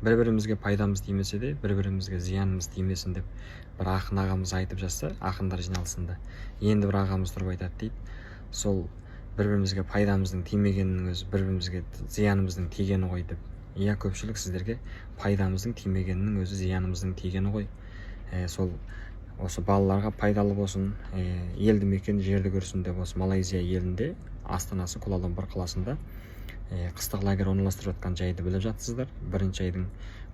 бір-бірімізге пайдамыз тимесе де, бір-бірімізге зиянымыз тимесін деп бір ақын ағамыз айтып жатса, ақындар жиналысында. Енді бір ағамыз тұрып айтады дейді, сол бір-бірімізге пайдамыздың тимегенінің өзі бір-бірімізге зиянымыздың тигені ғой деп. Иә, көпшілік сіздерге пайдамыздың тимегенінің өзі зиянымыздың тигені ғой. Сол осы балаларға пайдалы болсын, елді мекен жерді көрсін деп осы Малайзия елінде астанасы Куала-Лумпур қаласында қыстық лагерь орналастырып жатқан жайды біліп жатсыздар. Бірінші айдың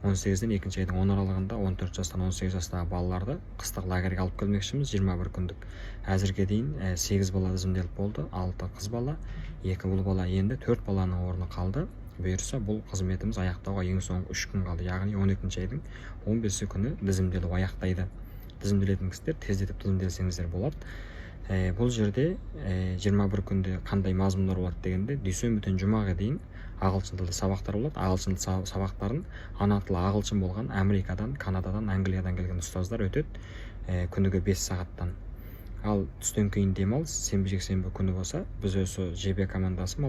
18-ден екінші айдың 10 аралығында 14 жастан 18 жастағы балаларды қыстық лагерьге алып келмекшіміз. 21 күндік. Әзірге дейін 8 бала тізімделіп болды, 6 қыз бала, 2 ұл бала, енді 4 баланың орны қалды. Бұйырса бұл қызметіміз аяқтауға ең соңғы 3 күн қалды. Яғни 12-ші айдың 15 күні тізімделу аяқтайды. Тізімделетін кісілер тездетіп тізімделсеңіздер болады. Бұл жерде 21 күнде қандай мазмұндар болады дегенде, дүйсенбіден жұмаға дейін ағылшын тілді сабақтар болады. Ағылшын тілді сабақтарын ана тілі ағылшын болған Америкадан, Канададан, Англиядан келген ұстаздар өтеді, күніге 5 сағаттан. Ал түстен кейін демалыс, сенбі-жексенбі күні болса, біз осы ЖБ командасы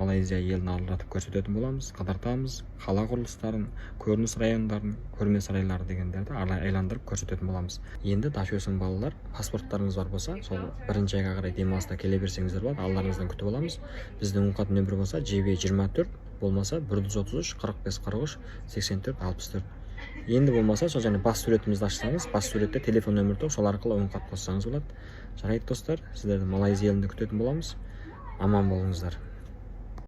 Малайзия елін аралатып көрсететін боламыз, қыдыртамыз, қала құрылыстарын, көрініс райондарын, көрме сарайлары дегендерді айландырып көрсететін боламыз. Енді Дашөсің балалар, паспорттарыңыз бар болса, сол бірінші айға қарай демалыста келе берсеңіздер болады, алдарыңыздан күтіп аламыз. Біздің ұңғат нөмірі болса ЖБ 24, болмаса 133 45 43 84 64. Енді болмаса, сол және бас суретімізді ашсаңыз, бас суретте телефон нөмірі тұр, сол арқылы ұңғат қоссаңыз болады. Жарайды достар, сіздерді Малайзия елінде күтетін боламыз. Аман болыңыздар.